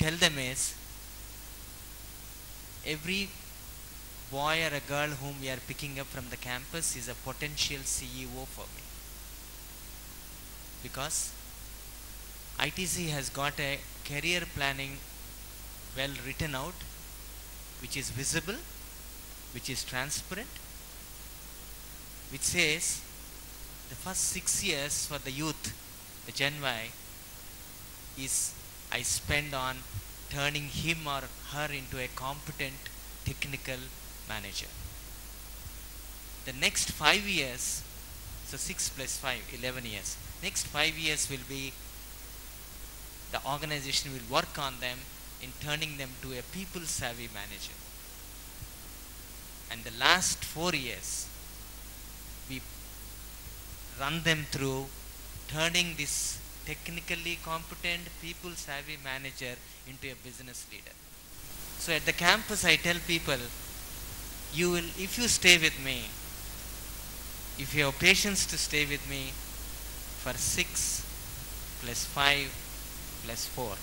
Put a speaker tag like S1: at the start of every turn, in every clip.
S1: tell them is, every boy or a girl whom we are picking up from the campus is a potential CEO for me. Because ITC has got a career planning well written out, which is visible, which is transparent, which says the first 6 years for the youth, the Gen Y, is I spend on turning him or her into a competent technical manager. The next 5 years, so 6 plus 5, 11 years. Next 5 years will be, the organization will work on them in turning them to a people savvy manager. And the last 4 years, we run them through turning this technically competent people savvy manager into a business leader. So at the campus I tell people, you will, if you stay with me, if you have patience to stay with me for 6 plus 5 plus 4,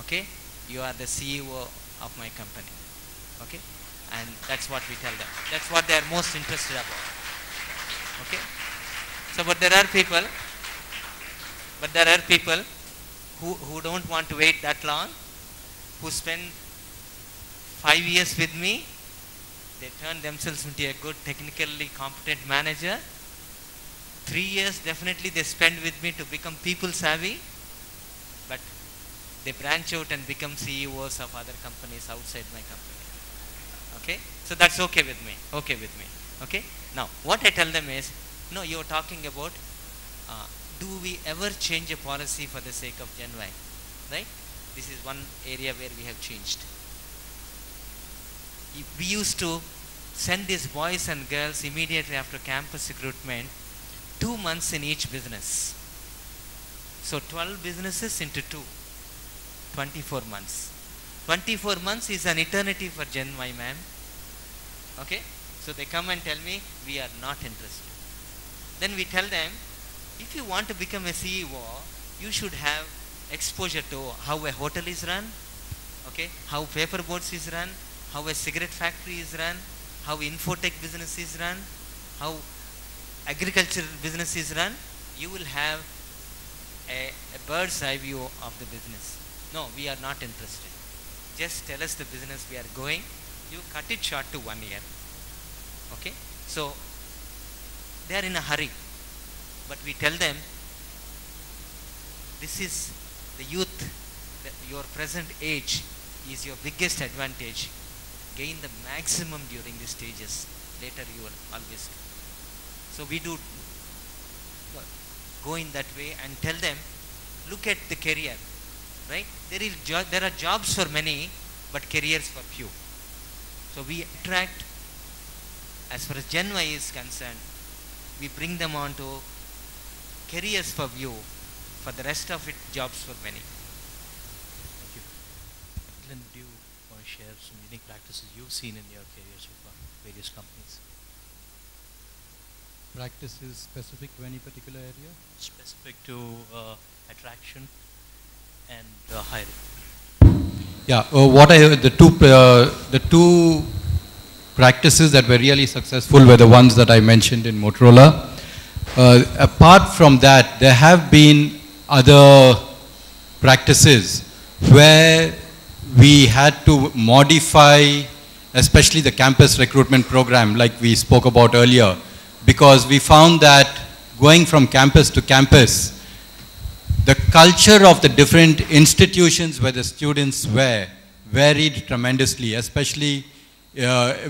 S1: okay, you are the CEO of my company, okay, and that's what we tell them. That's what they are most interested about, okay. So but there are people who don't want to wait that long, who spend 5 years with me, they turn themselves into a good technically competent manager. 3 years definitely they spend with me to become people savvy, but they branch out and become CEOs of other companies outside my company. Okay, so that's okay with me. Okay, now what I tell them is, no, you're talking about do we ever change a policy for the sake of Gen Y, right? This is one area where we have changed. We used to send these boys and girls immediately after campus recruitment 2 months in each business. So 12 businesses into 2, 24 months. 24 months is an eternity for Gen Y, ma'am. Okay? So they come and tell me, we are not interested. Then we tell them, if you want to become a CEO, you should have exposure to how a hotel is run, okay, how paper boards is run, how a cigarette factory is run, how infotech business is run, how agricultural business is run. You will have a bird's eye view of the business. No, we are not interested. Just tell us the business we are going. You cut it short to 1 year. Okay? So, they are in a hurry. But we tell them, this is the youth, your present age is your biggest advantage. Gain the maximum during these stages. Later you will always. So we do go in that way and tell them, look at the career, right? There are jobs for many, but careers for few. So we attract, as far as Gen Y is concerned, we bring them on to careers for few, for the rest of it, jobs for many.
S2: Thank you. Glenn, do you want to share some unique practices you've seen in your career so far, various companies?
S3: Practices specific to any particular area?
S2: Specific to attraction and hiring.
S3: Yeah, the two practices that were really successful were the ones that I mentioned in Motorola. Apart from that, there have been other practices where we had to modify, especially the campus recruitment program, like we spoke about earlier, because we found that going from campus to campus, the culture of the different institutions where the students were varied tremendously, especially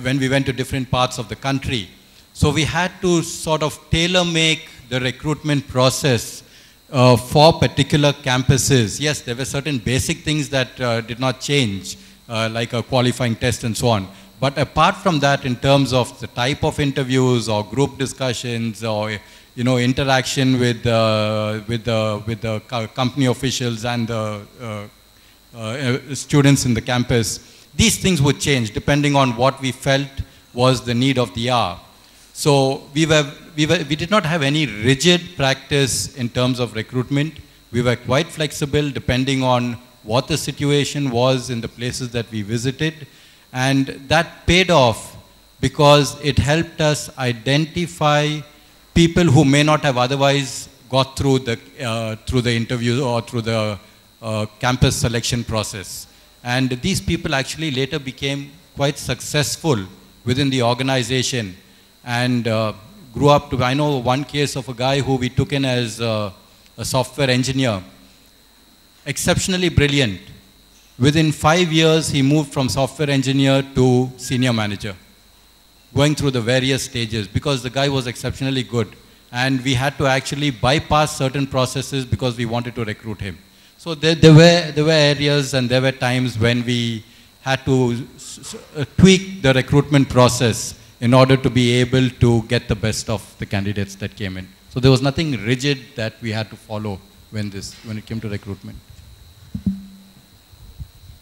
S3: when we went to different parts of the country. So we had to sort of tailor-make the recruitment process for particular campuses. Yes, there were certain basic things that did not change, like a qualifying test and so on. But apart from that, in terms of the type of interviews or group discussions or interaction with the company officials and the students in the campus, these things would change depending on what we felt was the need of the hour. So we did not have any rigid practice in terms of recruitment. We were quite flexible depending on what the situation was in the places that we visited. And that paid off because it helped us identify people who may not have otherwise got through the interview or through the campus selection process. And these people actually later became quite successful within the organization and grew up to, I know one case of a guy who we took in as a software engineer, exceptionally brilliant. Within 5 years, he moved from software engineer to senior manager, going through the various stages because the guy was exceptionally good. And we had to actually bypass certain processes because we wanted to recruit him. So there were areas and there were times when we had to tweak the recruitment process in order to be able to get the best of the candidates that came in. So there was nothing rigid that we had to follow when it came to recruitment.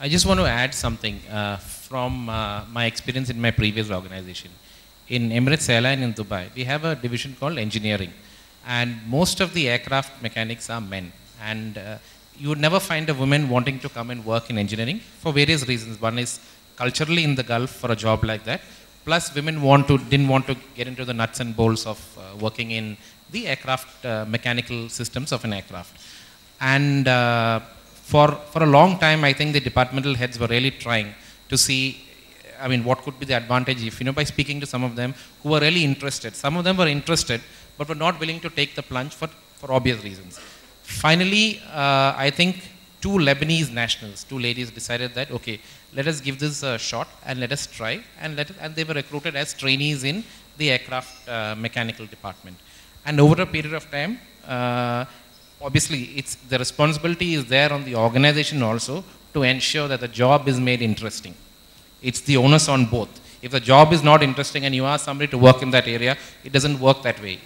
S4: I just want to add something from my experience in my previous organization. In Emirates Airline in Dubai, we have a division called engineering. And most of the aircraft mechanics are men. And you would never find a woman wanting to come and work in engineering for various reasons. One is culturally in the Gulf for a job like that. Plus women didn't want to get into the nuts and bolts of working in the aircraft mechanical systems of an aircraft. And for a long time, I think the departmental heads were really trying to see, I mean, what could be the advantage if, by speaking to some of them who were really interested. Some of them were interested, but were not willing to take the plunge for obvious reasons. Finally, I think two Lebanese nationals, two ladies decided that, okay, let us give this a shot and let us try. And they were recruited as trainees in the aircraft mechanical department. And over a period of time, obviously, the responsibility is there on the organization also to ensure that the job is made interesting. It's the onus on both. If the job is not interesting and you ask somebody to work in that area, it doesn't work that way.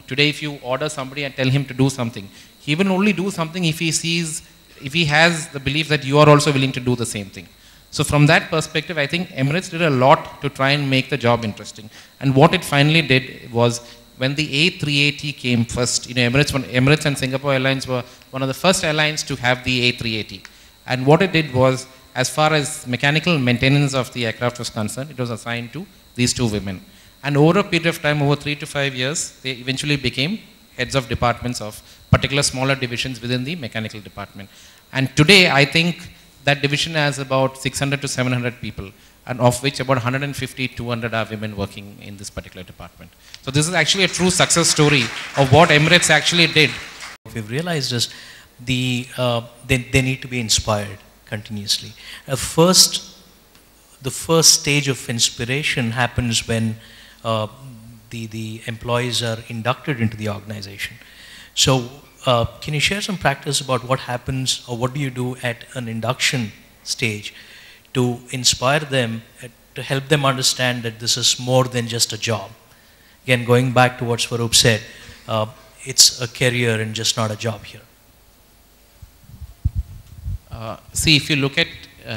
S4: Today if you order somebody and tell him to do something, he will only do something if he has the belief that you are also willing to do the same thing. So from that perspective, I think Emirates did a lot to try and make the job interesting. And what it finally did was, when the A380 came first, Emirates and Singapore Airlines were one of the first airlines to have the A380. And what it did was, as far as mechanical maintenance of the aircraft was concerned, it was assigned to these two women. And over a period of time, over 3 to 5 years, they eventually became heads of departments of particular smaller divisions within the mechanical department. And today, I think that division has about 600 to 700 people, and of which about 150, 200 are women working in this particular department. So this is actually a true success story of what Emirates actually did.
S2: What we've realized is they need to be inspired continuously. The first stage of inspiration happens when the employees are inducted into the organization. So can you share some practice about what happens or what do you do at an induction stage to inspire them, to help them understand that this is more than just a job? Again, going back to what Swaroop said, it's a career and just not a job here.
S4: See, if you look at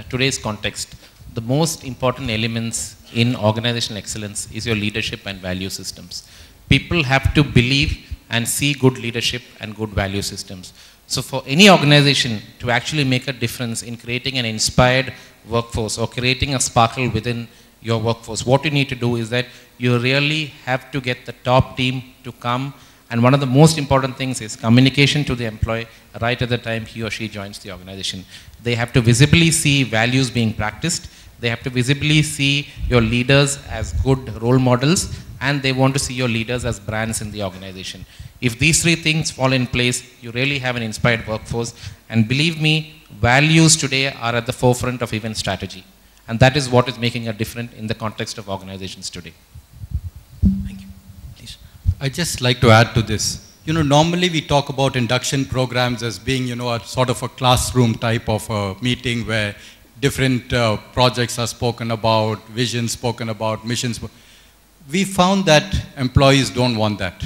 S4: today's context, the most important elements in organizational excellence is your leadership and value systems. People have to believe and see good leadership and good value systems. So for any organization to actually make a difference in creating an inspired workforce or creating a sparkle within your workforce, what you need to do is that you really have to get the top team to come. And one of the most important things is communication to the employee right at the time he or she joins the organization. They have to visibly see values being practiced. They have to visibly see your leaders as good role models, and they want to see your leaders as brands in the organization. If these three things fall in place, you really have an inspired workforce. And believe me, values today are at the forefront of even strategy. And that is what is making a difference in the context of organizations today.
S2: Thank you. Please.
S3: I'd just like to add to this. Normally we talk about induction programs as being, a sort of a classroom type of a meeting where different projects are spoken about, visions spoken about, missions. We found that employees don't want that.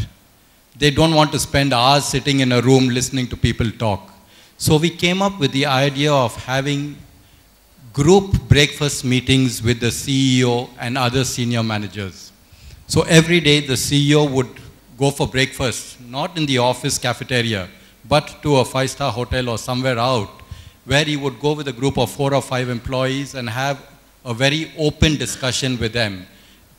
S3: They don't want to spend hours sitting in a room listening to people talk. So we came up with the idea of having group breakfast meetings with the CEO and other senior managers. So every day the CEO would go for breakfast, not in the office cafeteria, but to a 5-star hotel or somewhere out, where he would go with a group of 4 or 5 employees and have a very open discussion with them.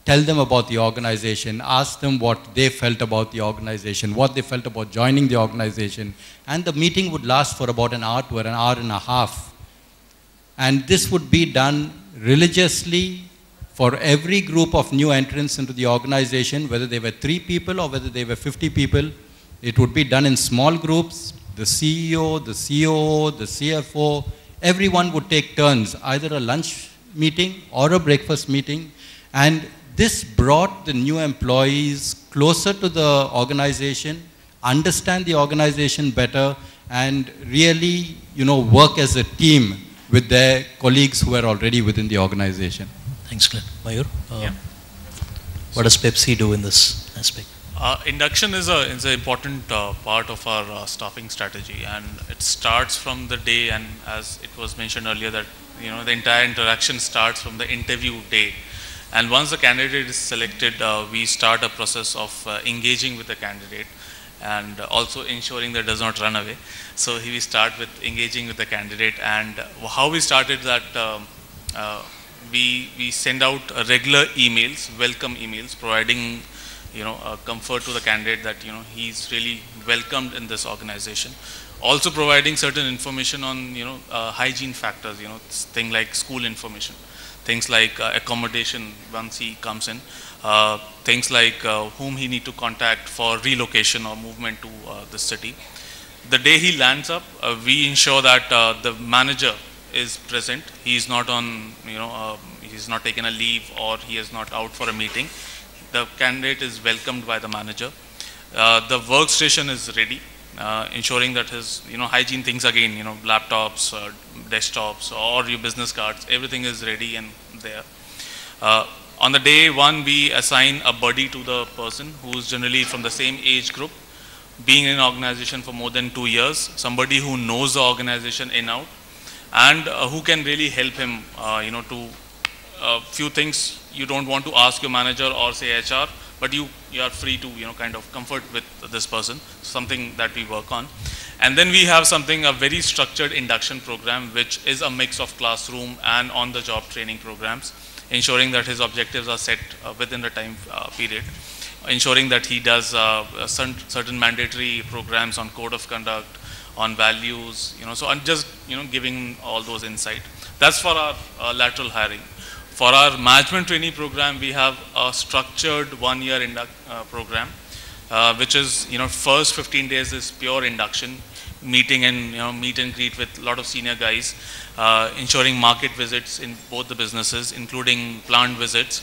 S3: Tell them about the organization, ask them what they felt about the organization, what they felt about joining the organization. And the meeting would last for about an hour to an hour and a half. And this would be done religiously for every group of new entrants into the organization, whether they were 3 people or whether they were 50 people. It would be done in small groups. The CEO, the COO, the CFO, everyone would take turns, either a lunch meeting or a breakfast meeting. And this brought the new employees closer to the organization, understand the organization better, and really, work as a team with their colleagues who are already within the organization.
S2: Thanks, Glenn. Mayur,
S5: Yeah.
S2: what does Pepsi do in this aspect?
S5: Induction is an important part of our staffing strategy, and it starts from the day, and as it was mentioned earlier that the entire interaction starts from the interview day. And once the candidate is selected, we start a process of engaging with the candidate and also ensuring that it does not run away. So we start with engaging with the candidate, and how we started that we send out regular emails, welcome emails, providing comfort to the candidate that he's really welcomed in this organization. Also providing certain information on hygiene factors, things like school information, things like accommodation once he comes in, things like whom he need to contact for relocation or movement to the city. The day he lands up, we ensure that the manager is present. He is not on, he's not taken a leave or he is not out for a meeting. The candidate is welcomed by the manager. The workstation is ready, ensuring that his hygiene things again, laptops, desktops, or your business cards, everything is ready and there. On the day one, we assign a buddy to the person who is generally from the same age group, being in an organization for more than 2 years, somebody who knows the organization in out, and who can really help him, to few things you don't want to ask your manager or say HR, but you are free to kind of comfort with this person, something that we work on. And then we have a very structured induction program, which is a mix of classroom and on-the-job training programs, ensuring that his objectives are set within the time period, ensuring that he does certain mandatory programs on code of conduct, on values, so I'm just giving all those insight. That's for our lateral hiring. For our management trainee program, we have a structured 1-year program, which is, first 15 days is pure induction, meeting and, meet and greet with a lot of senior guys, ensuring market visits in both the businesses, including plant visits,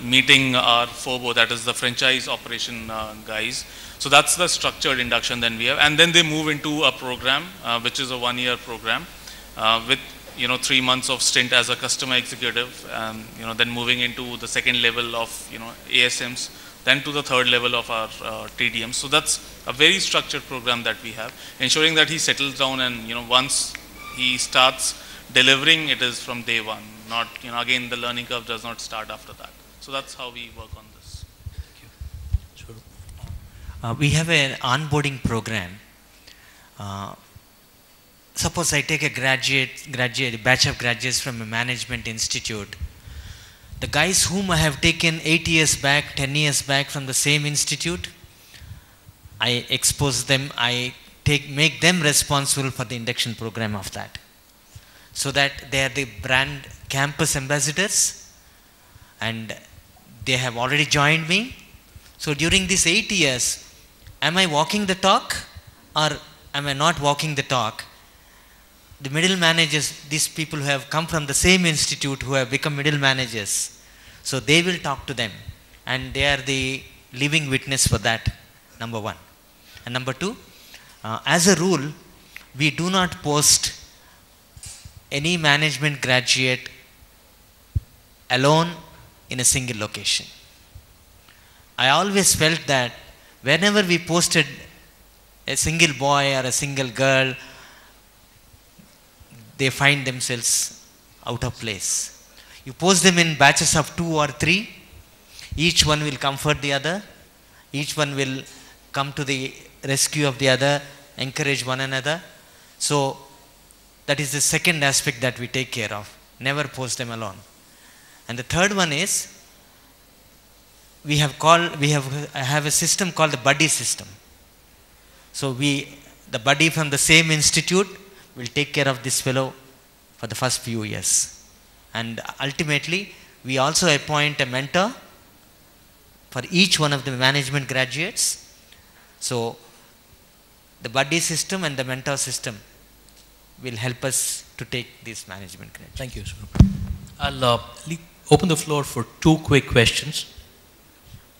S5: meeting our FOBO, that is the franchise operation guys. So that's the structured induction then we have. And then they move into a program, which is a 1-year program, with 3 months of stint as a customer executive, then moving into the second level of ASMs, then to the third level of our TDMs. So that's a very structured program that we have, ensuring that he settles down and once he starts delivering, it is from day one. Not again the learning curve does not start after that. So that's how we work on this.
S2: Thank you.
S1: We have an onboarding program. Suppose I take a batch of graduates from a management institute. The guys whom I have taken 8 years back, 10 years back from the same institute, I expose them, make them responsible for the induction program of that. So that they are the brand campus ambassadors and they have already joined me. So during these 8 years, am I walking the talk or am I not walking the talk? The middle managers, these people who have come from the same institute who have become middle managers, so they will talk to them and they are the living witness for that, number one. And number two, as a rule, we do not post any management graduate alone in a single location. I always felt that whenever we posted a single boy or a single girl, they find themselves out of place. You post them in batches of 2 or 3, each one will comfort the other, each one will come to the rescue of the other, encourage one another. So That is the second aspect that we take care of. Never post them alone. And the third one is, I have a system called the buddy system. So the buddy from the same institute will take care of this fellow for the first few years. And ultimately, we also appoint a mentor for each one of the management graduates. So the buddy system and the mentor system will help us to take this management graduates.
S2: Thank you, Swaroop. I'll open the floor for 2 quick questions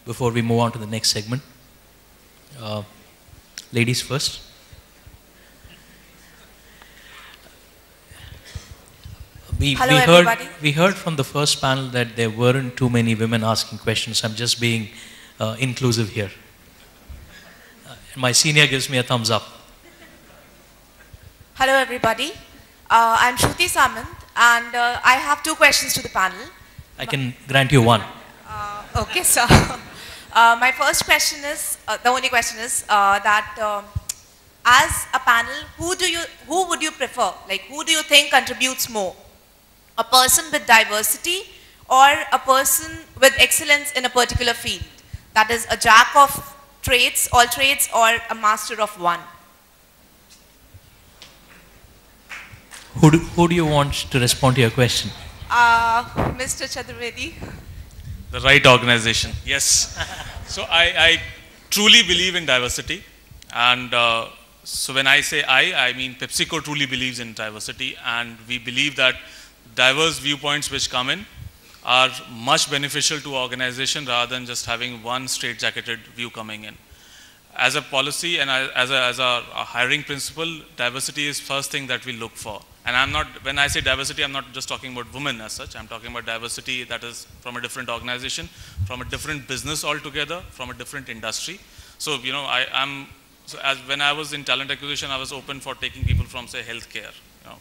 S2: before we move on to the next segment. Ladies first. We heard from the first panel that there weren't too many women asking questions. I'm just being inclusive here. My senior gives me a thumbs up.
S6: Hello everybody. I'm Shruti Samant and I have 2 questions to the panel.
S2: I can grant you 1.
S6: Okay, sir. My first question is, the only question is that as a panel, who would you prefer? Like, who do you think contributes more? A person with diversity or a person with excellence in a particular field? That is a jack of trades, all trades, or a master of one?
S2: Who do you want to respond to your question?
S6: Mr. Chturvedi.
S5: The right organization, yes. So I truly believe in diversity, and so when I say I mean Pepsico truly believes in diversity, and we believe that diverse viewpoints which come in are much beneficial to organization rather than just having one straight-jacketed view coming in. As a policy and as a hiring principle, diversity is first thing that we look for. And when I say diversity, I'm not just talking about women as such. I'm talking about diversity that is from a different organization, from a different business altogether, from a different industry. So, you know, when I was in talent acquisition, I was open for taking people from, say, healthcare. You know,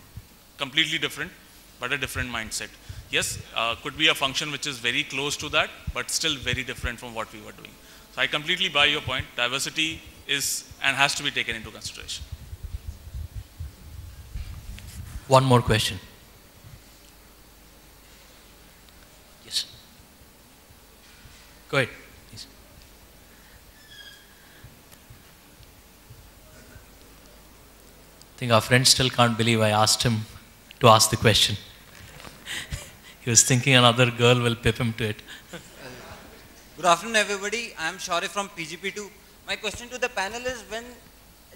S5: completely different, but a different mindset. Yes, could be a function which is very close to that, but still very different from what we were doing. So I completely buy your point. Diversity is and has to be taken into consideration.
S2: One more question. Yes. Go ahead, please. I think our friend still can't believe I asked him to ask the question. He was thinking another girl will pip him to it.
S7: Good afternoon, everybody. I am Shaurya from PGP2. My question to the panel is, when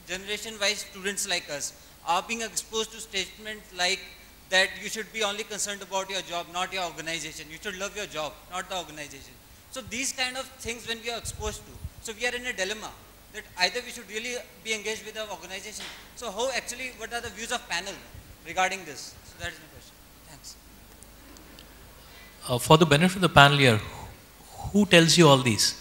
S7: generation-wise students like us are being exposed to statements like that you should be only concerned about your job, not your organization. You should love your job, not the organization. So these kind of things when we are exposed to, so we are in a dilemma that either we should really be engaged with our organization. So how actually, what are the views of panel regarding this? So that is my question. Thanks.
S2: For the benefit of the panel here, who tells you all these?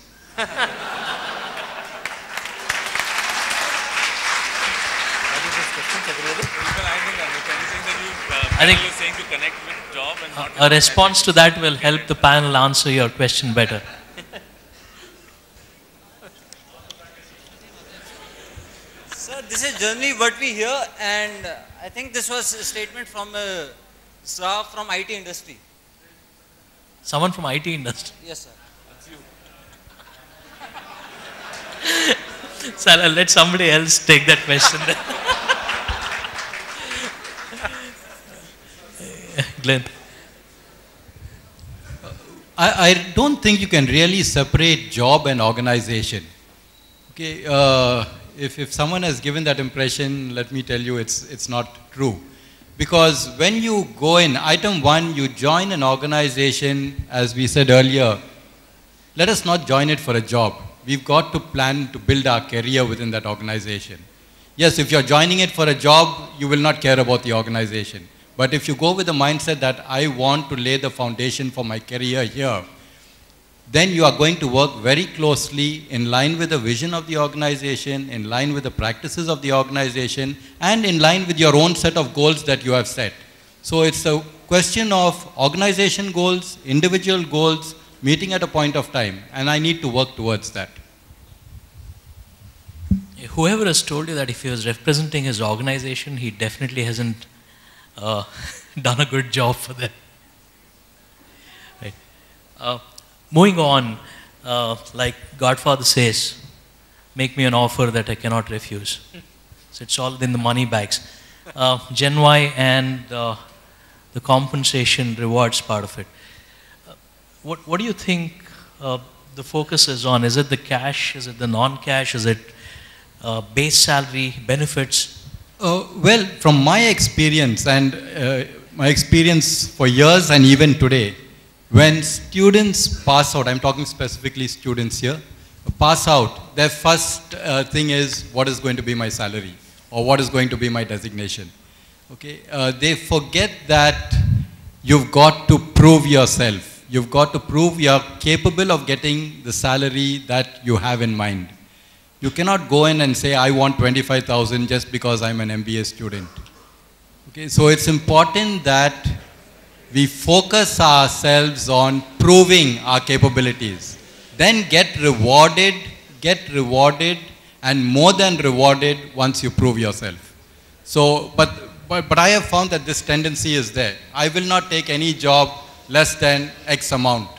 S2: I think
S5: you're saying to connect with job and not
S2: a response to that will help the panel answer your question better.
S7: Sir, this is generally what we hear, and I think this was a statement from a staff from IT industry.
S2: Someone from IT industry?
S7: Yes, sir.
S2: So I'll let somebody else take that question then. Glenn.
S3: I don't think you can really separate job and organization. Okay, if someone has given that impression, let me tell you it's not true. Because when you go in, item 1, you join an organization, as we said earlier, let us not join it for a job. We've got to plan to build our career within that organization. Yes, if you're joining it for a job, you will not care about the organization. But if you go with the mindset that I want to lay the foundation for my career here, then you are going to work very closely in line with the vision of the organization, in line with the practices of the organization, and in line with your own set of goals that you have set. So it's a question of organization goals, individual goals, meeting at a point of time, and I need to work towards that.
S2: Whoever has told you that if he was representing his organization, he definitely hasn't done a good job for them. Right. Moving on, like Godfather says, make me an offer that I cannot refuse. So it's all in the money bags. Gen Y and the compensation rewards part of it. What do you think the focus is on? Is it the cash? Is it the non-cash? Is it base salary, benefits?
S3: Well, from my experience and my experience for years and even today, when students pass out, I'm talking specifically students here, pass out, their first thing is what is going to be my salary or what is going to be my designation. Okay, they forget that you've got to prove yourself. You've got to prove you're capable of getting the salary that you have in mind. You cannot go in and say, I want 25,000 just because I'm an MBA student. Okay, so it's important that we focus ourselves on proving our capabilities. Then get rewarded, and more than rewarded once you prove yourself. So, but I have found that this tendency is there. I will not take any job less than X amount.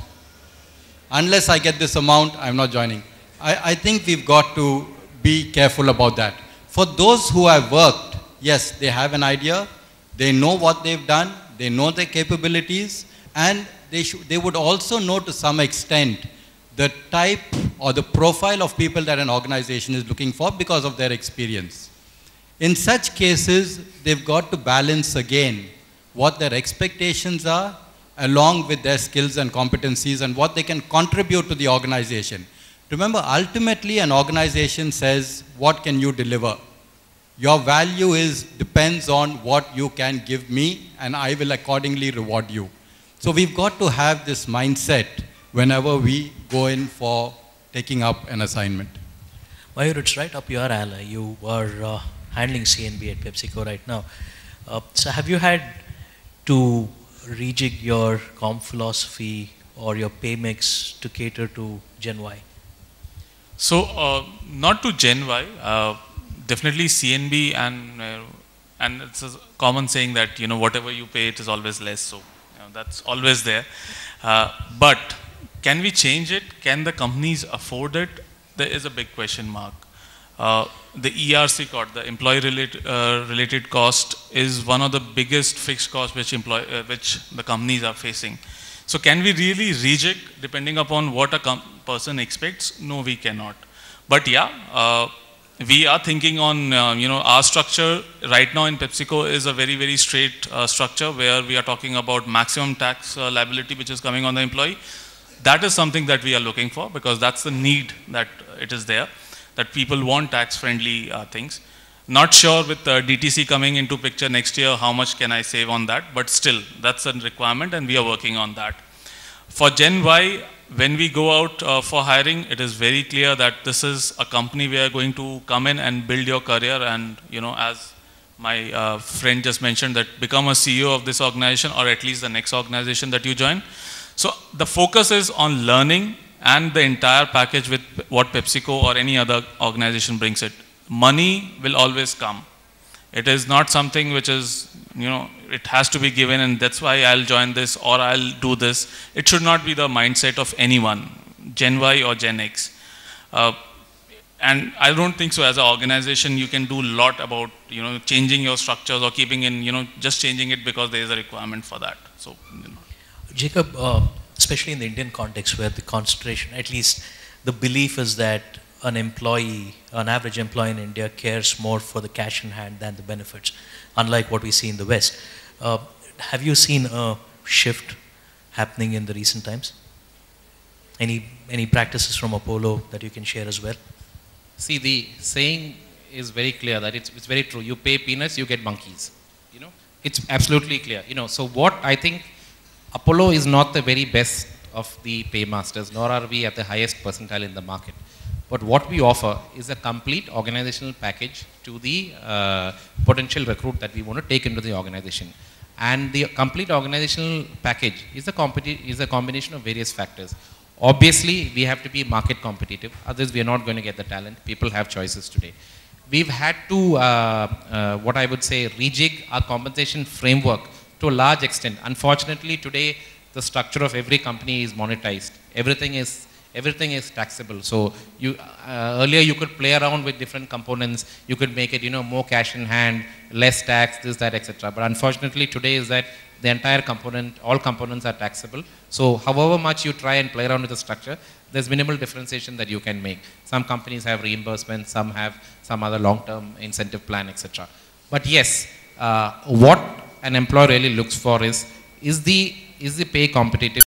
S3: Unless I get this amount, I'm not joining. I think we've got to be careful about that. For those who have worked, yes, they have an idea, they know what they've done, they know their capabilities, and they would also know to some extent the type or the profile of people that an organization is looking for because of their experience. In such cases, they've got to balance again what their expectations are along with their skills and competencies and what they can contribute to the organization. Remember, ultimately an organization says, what can you deliver? Your value depends on what you can give me, and I will accordingly reward you. So we've got to have this mindset whenever we go in for taking up an assignment.
S2: Mayur, it's right up your alley. You are handling CNB at Pepsico right now. So have you had to rejig your comp philosophy or your pay mix to cater to Gen Y?
S5: So not to Gen Y, definitely CNB, and it's a common saying that whatever you pay, it is always less. So that's always there. But can we change it? Can the companies afford it? There is a big question mark. The ERC cost, the employee related cost, is one of the biggest fixed costs which the companies are facing. So can we really rejig depending upon what a person expects? No, we cannot. But yeah, we are thinking on, our structure right now in Pepsico is a very, very straight structure where we are talking about maximum tax liability which is coming on the employee. That is something that we are looking for because that's the need that it is there, that people want tax-friendly things. Not sure with DTC coming into picture next year, how much can I save on that, but still, that's a requirement and we are working on that. For Gen Y, when we go out for hiring, it is very clear that this is a company where are going to come in and build your career and, as my friend just mentioned, that become a CEO of this organization or at least the next organization that you join. So the focus is on learning and the entire package with what PepsiCo or any other organization brings it. Money will always come. It is not something which is, it has to be given and that's why I'll join this or I'll do this. It should not be the mindset of anyone, Gen Y or Gen X. And I don't think so as an organization you can do a lot about, changing your structures or keeping in, just changing it because there is a requirement for that. So,
S2: Jacob, especially in the Indian context where the concentration, at least the belief is that an average employee in India cares more for the cash in hand than the benefits, unlike what we see in the West. Have you seen a shift happening in the recent times? Any practices from Apollo that you can share as well?
S4: See, the saying is very clear that it's very true. You pay peanuts, you get monkeys. It's absolutely clear. So what I think, Apollo is not the very best of the paymasters, nor are we at the highest percentile in the market. But what we offer is a complete organizational package to the potential recruit that we want to take into the organization. And the complete organizational package is a combination of various factors. Obviously, we have to be market competitive. Otherwise, we are not going to get the talent. People have choices today. we've had to, what I would say, rejig our compensation framework to a large extent. Unfortunately, today, the structure of every company is monetized. Everything is taxable. So you, earlier you could play around with different components. You could make it, more cash in hand, less tax, this, that, etc. But unfortunately, today is that the entire component, all components are taxable. So however much you try and play around with the structure, there's minimal differentiation that you can make. Some companies have reimbursement, some have some other long-term incentive plan, etc. But yes, what an employer really looks for is the pay competitive?